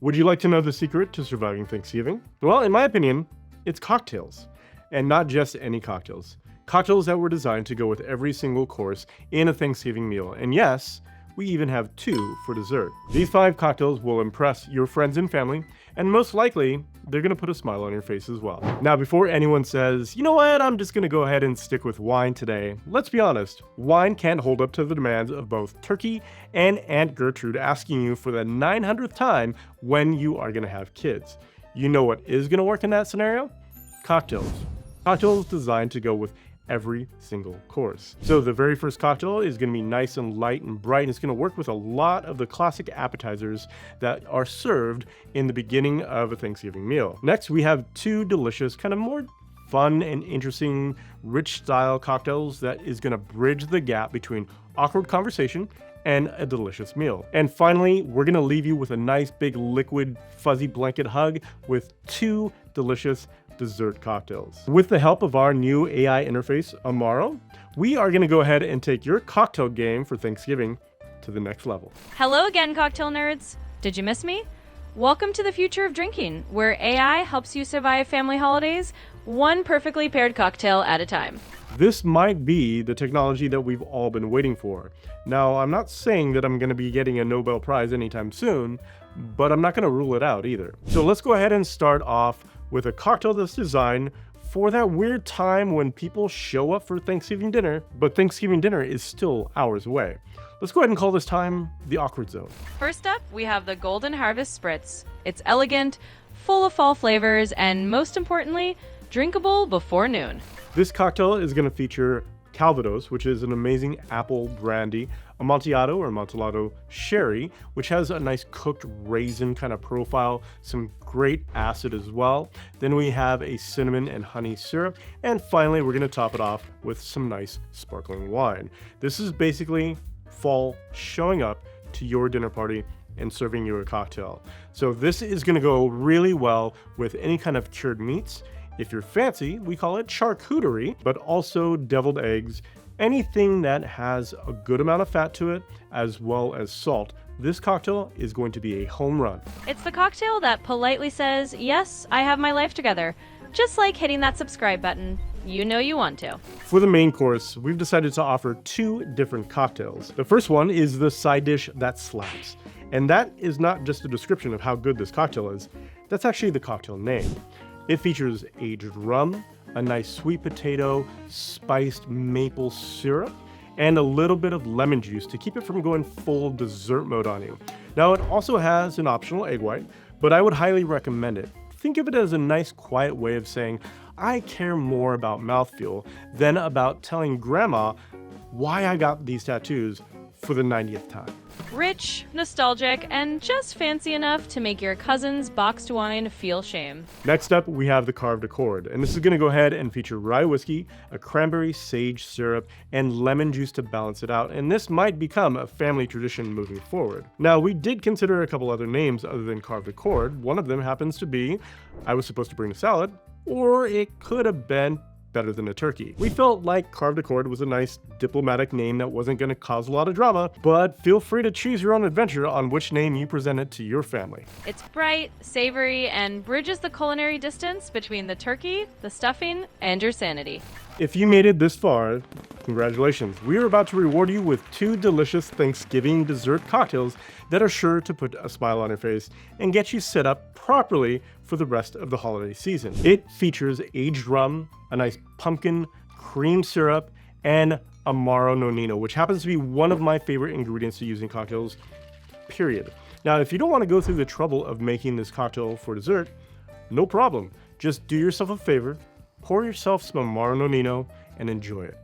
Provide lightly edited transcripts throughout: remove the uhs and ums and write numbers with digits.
Would you like to know the secret to surviving Thanksgiving? Well, in my opinion, it's cocktails. And not just any cocktails. Cocktails that were designed to go with every single course in a Thanksgiving meal. And yes, we even have 2 for dessert. These 5 cocktails will impress your friends and family, and most likely, they're gonna put a smile on your face as well. Now, before anyone says, you know what, I'm just gonna go ahead and stick with wine today, let's be honest, wine can't hold up to the demands of both Turkey and Aunt Gertrude asking you for the 900th time when you are gonna have kids. You know what is gonna work in that scenario? Cocktails. Cocktails designed to go with every single course. So the very first cocktail is going to be nice and light and bright, and it's going to work with a lot of the classic appetizers that are served in the beginning of a Thanksgiving meal. Next, we have 2 delicious, kind of more fun and interesting, rich style cocktails that is going to bridge the gap between awkward conversation and a delicious meal. And finally, we're gonna leave you with a nice big liquid fuzzy blanket hug with 2 delicious dessert cocktails. With the help of our new AI interface, A.M.A.R.O, we are gonna go ahead and take your cocktail game for Thanksgiving to the next level. Hello again, cocktail nerds. Did you miss me? Welcome to the future of drinking, where AI helps you survive family holidays, one perfectly paired cocktail at a time. This might be the technology that we've all been waiting for. Now, I'm not saying that I'm going to be getting a Nobel Prize anytime soon, but I'm not going to rule it out either. So let's go ahead and start off with a cocktail that's designed for that weird time when people show up for Thanksgiving dinner, but Thanksgiving dinner is still hours away. Let's go ahead and call this time the awkward zone. First up, we have the Golden Harvest Spritz. It's elegant, full of fall flavors, and most importantly, drinkable before noon. This cocktail is going to feature Calvados, which is an amazing apple brandy, Amontillado or Amontillado sherry, which has a nice cooked raisin kind of profile, some great acid as well. Then we have a cinnamon and honey syrup, and finally we're going to top it off with some nice sparkling wine. This is basically fall showing up to your dinner party and serving you a cocktail. So this is going to go really well with any kind of cured meats. If you're fancy, we call it charcuterie, but also deviled eggs, anything that has a good amount of fat to it, as well as salt. This cocktail is going to be a home run. It's the cocktail that politely says, yes, I have my life together. Just like hitting that subscribe button. You know you want to. For the main course, we've decided to offer 2 different cocktails. The first one is the side dish that slaps. And that is not just a description of how good this cocktail is, that's actually the cocktail name. It features aged rum, a nice sweet potato, spiced maple syrup, and a little bit of lemon juice to keep it from going full dessert mode on you. Now, it also has an optional egg white, but I would highly recommend it. Think of it as a nice, quiet way of saying, I care more about mouthfeel than about telling grandma why I got these tattoos for the 90th time. Rich, nostalgic, and just fancy enough to make your cousin's boxed wine feel shame. Next up, we have the carved accord, and this is going to go ahead and feature rye whiskey, a cranberry sage syrup, and lemon juice to balance it out, and this might become a family tradition moving forward. Now, we did consider a couple other names other than carved accord. One of them happens to be I Was Supposed to Bring a Salad, or it could have been Better Than a Turkey. We felt like carved accord was a nice diplomatic name that wasn't going to cause a lot of drama, but feel free to choose your own adventure on which name you present it to your family. It's bright, savory, and bridges the culinary distance between the turkey, the stuffing, and your sanity. If you made it this far, congratulations. We are about to reward you with 2 delicious Thanksgiving dessert cocktails that are sure to put a smile on your face and get you set up properly for the rest of the holiday season. It features aged rum, a nice pumpkin, cream syrup, and A.M.A.R.O nonino, which happens to be one of my favorite ingredients to use in cocktails, period. Now, if you don't want to go through the trouble of making this cocktail for dessert, no problem. Just do yourself a favor, pour yourself some A.M.A.R.O nonino, and enjoy it.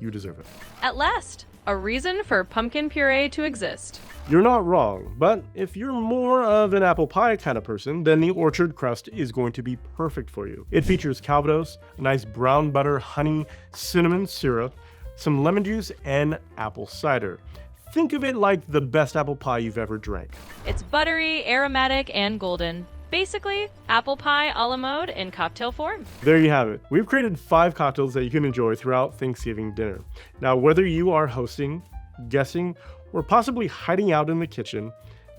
You deserve it. At last, a reason for pumpkin puree to exist. You're not wrong, but if you're more of an apple pie kind of person, then the orchard crust is going to be perfect for you. It features Calvados, a nice brown butter, honey, cinnamon syrup, some lemon juice, and apple cider. Think of it like the best apple pie you've ever drank. It's buttery, aromatic, and golden. Basically, apple pie a la mode in cocktail form. There you have it. We've created 5 cocktails that you can enjoy throughout Thanksgiving dinner. Now, whether you are hosting, guessing, or possibly hiding out in the kitchen,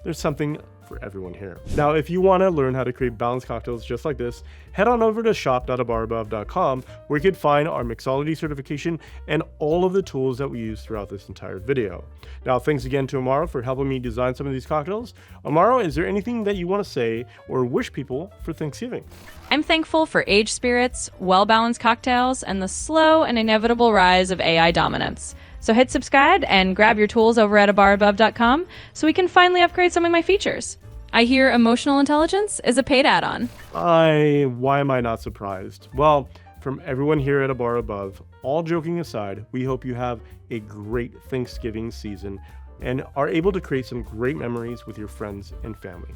there's something for everyone here. Now, if you want to learn how to create balanced cocktails just like this, head on over to shop.A.M.A.R.O.above.com, where you can find our Mixology certification and all of the tools that we use throughout this entire video. Now, thanks again to A.M.A.R.O for helping me design some of these cocktails. A.M.A.R.O, is there anything that you want to say or wish people for Thanksgiving? I'm thankful for aged spirits, well-balanced cocktails, and the slow and inevitable rise of AI dominance. So hit subscribe and grab your tools over at A.M.A.R.O.above.com so we can finally upgrade some of my features. I hear emotional intelligence is a paid add-on. Why am I not surprised? Well, from everyone here at A.M.A.R.O Above, all joking aside, we hope you have a great Thanksgiving season and are able to create some great memories with your friends and family.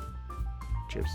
Cheers.